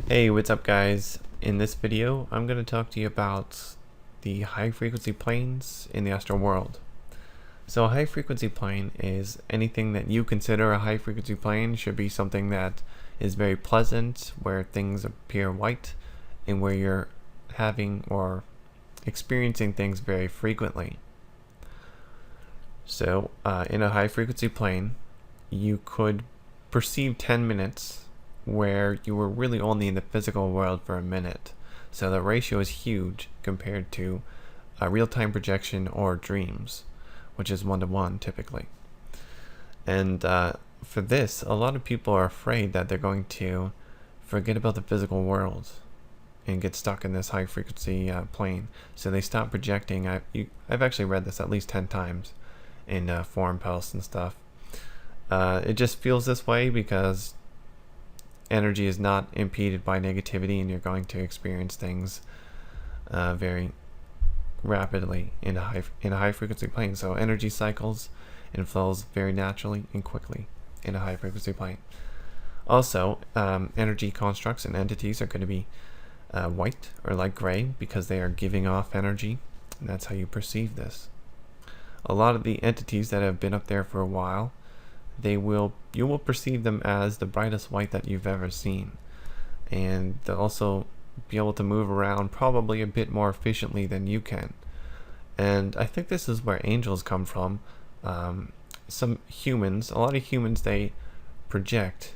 Hey, what's up guys? In this video, I'm going to talk to you about the high frequency planes in the astral world. So a high frequency plane is anything that you consider a high frequency plane. Should be something that is very pleasant, where things appear white, and where you're having or experiencing things very frequently. So in a high frequency plane, you could perceive 10 minutes where you were really only in the physical world for a minute. So the ratio is huge compared to a real-time projection or dreams, which is 1-to-1 typically. And for this, a lot of people are afraid that they're going to forget about the physical world and get stuck in this high frequency plane. So they stop projecting. I've actually read this at least 10 times in forum posts and stuff. It just feels this way because energy is not impeded by negativity, and you're going to experience things very rapidly in a high frequency plane. So energy cycles and flows very naturally and quickly in a high frequency plane. Also, energy constructs and entities are going to be white or light gray because they are giving off energy, and that's how you perceive this. A lot of the entities that have been up there for a while, you will perceive them as the brightest white that you've ever seen, and they'll also be able to move around probably a bit more efficiently than you can. And I think this is where angels come from. A lot of humans, they project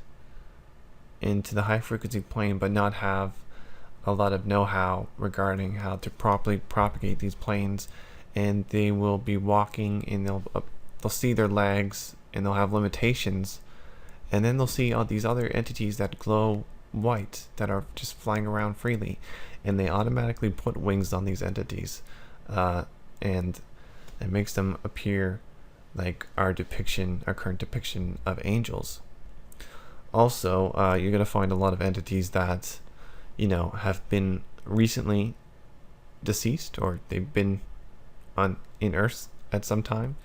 into the high frequency plane but not have a lot of know-how regarding how to properly propagate these planes, and they will be walking and they'll see their legs and they'll have limitations, and then they'll see all these other entities that glow white that are just flying around freely, and they automatically put wings on these entities, and it makes them appear like our current depiction of angels. Also, you're going to find a lot of entities that have been recently deceased, or they've been in Earth at some time.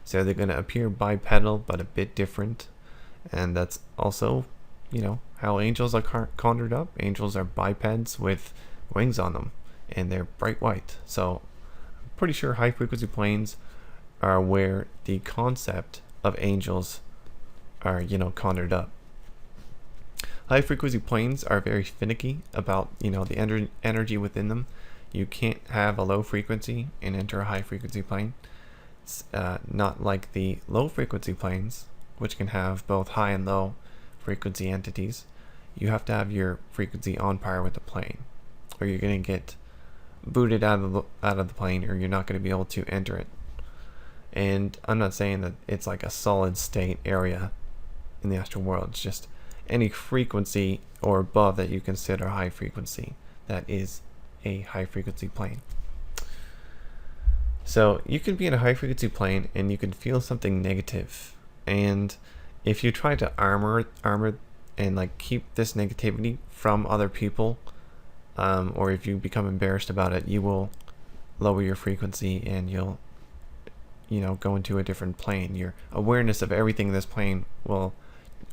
So they're going to appear bipedal, but a bit different. And that's also, how angels are conjured up. Angels are bipeds with wings on them, and they're bright white. So I'm pretty sure high frequency planes are where the concept of angels are, conjured up. High frequency planes are very finicky about, the energy within them. You can't have a low frequency and enter a high frequency plane. It's not like the low frequency planes, which can have both high and low frequency entities. You have to have your frequency on par with the plane, or you're going to get booted out of the plane, or you're not going to be able to enter it. And I'm not saying that it's like a solid state area in the astral world. It's just any frequency or above that you consider high frequency. That is a high frequency plane. So you can be in a high frequency plane and you can feel something negative, and if you try to armor and like keep this negativity from other people, or if you become embarrassed about it, you will lower your frequency and you'll go into a different plane. Your awareness of everything in this plane will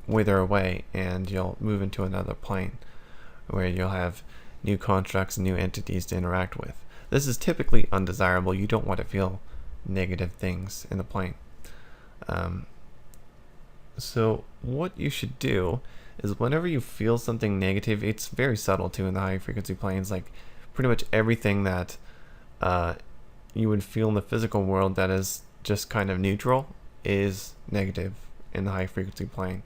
wither away, and you'll move into another plane where you'll have new constructs and new entities to interact with. This is typically undesirable. You don't want to feel negative things in the plane. So what you should do is, whenever you feel something negative, it's very subtle too in the high frequency planes. Like pretty much everything that you would feel in the physical world that is just kind of neutral is negative in the high frequency plane,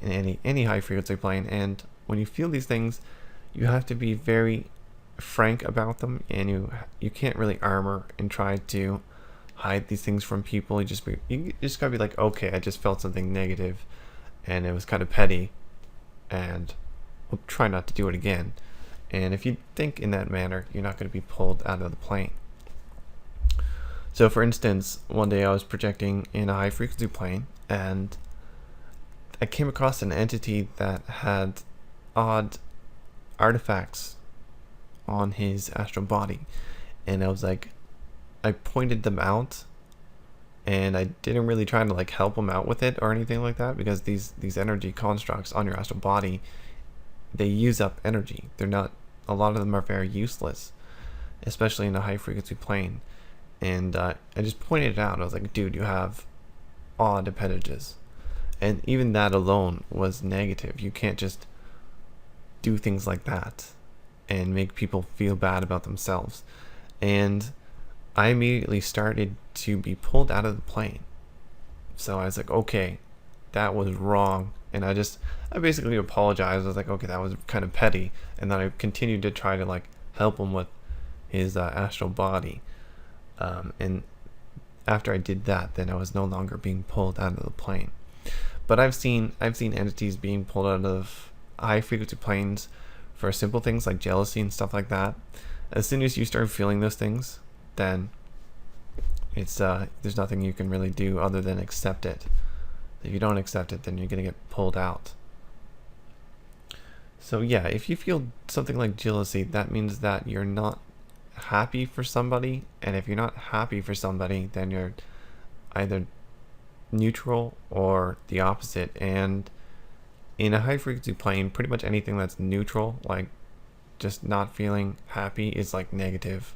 in any high frequency plane. And when you feel these things, you have to be very frank about them, and you can't really armor and try to hide these things from people. You just gotta be like, okay, I just felt something negative and it was kind of petty, and we'll try not to do it again. And if you think in that manner, you're not going to be pulled out of the plane. So for instance, one day I was projecting in a high frequency plane, and I came across an entity that had odd artifacts on his astral body, and I pointed them out, and I didn't really try to like help him out with it or anything like that, because these energy constructs on your astral body they use up energy. They're not, a lot of them are very useless, especially in a high frequency plane. And I just pointed it out. I was like, dude, you have odd appendages. And even that alone was negative. You can't just do things like that and make people feel bad about themselves. And I immediately started to be pulled out of the plane. So I was like, okay, that was wrong. And I basically apologized. I was like, okay, that was kind of petty. And then I continued to try to like help him with his astral body. And after I did that, then I was no longer being pulled out of the plane. But I've seen entities being pulled out of high frequency planes for simple things like jealousy and stuff like that. As soon as you start feeling those things, then it's there's nothing you can really do other than accept it. If you don't accept it, then you're gonna get pulled out. So yeah, if you feel something like jealousy, that means that you're not happy for somebody, and if you're not happy for somebody, then you're either neutral or the opposite. And in a high frequency plane, pretty much anything that's neutral, like just not feeling happy, is like negative.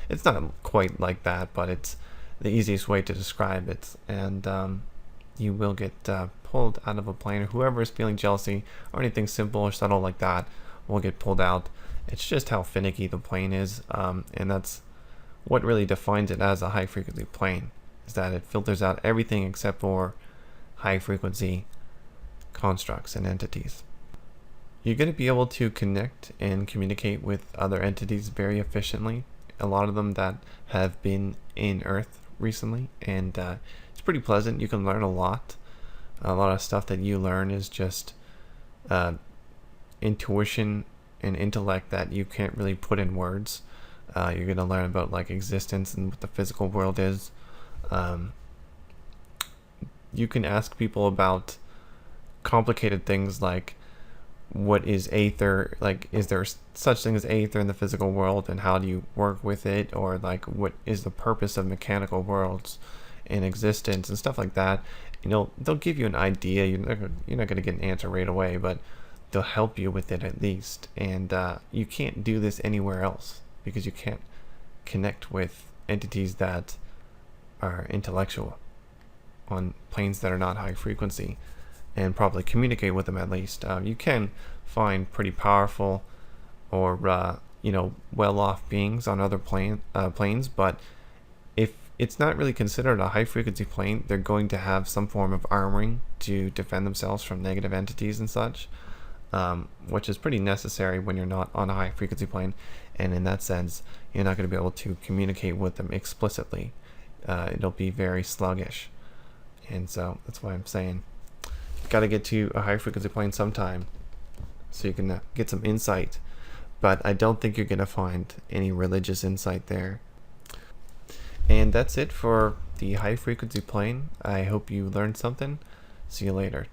It's not quite like that, but it's the easiest way to describe it. And you will get pulled out of a plane, or whoever is feeling jealousy or anything simple or subtle like that will get pulled out. It's just how finicky the plane is, and that's what really defines it as a high frequency plane, is that it filters out everything except for high frequency constructs and entities. You're going to be able to connect and communicate with other entities very efficiently, a lot of them that have been in Earth recently, and it's pretty pleasant. You can learn a lot. A lot of stuff that you learn is just intuition and intellect that you can't really put in words. You're going to learn about like existence and what the physical world is. You can ask people about complicated things like, what is aether, like is there such thing as aether in the physical world, and how do you work with it, or like what is the purpose of mechanical worlds in existence and stuff like that. You know, they'll give you an idea. You're not going to get an answer right away, but they'll help you with it at least. And you can't do this anywhere else, because you can't connect with entities that are intellectual on planes that are not high frequency, and probably communicate with them at least. You can find pretty powerful or well-off beings on other planes, but if it's not really considered a high frequency plane, they're going to have some form of armoring to defend themselves from negative entities and such, which is pretty necessary when you're not on a high frequency plane. And in that sense, you're not going to be able to communicate with them explicitly. It'll be very sluggish. And so that's why I'm saying got to get to a high frequency plane sometime so you can get some insight. But I don't think you're going to find any religious insight there. And that's it for the high frequency plane. I hope you learned something. See you later.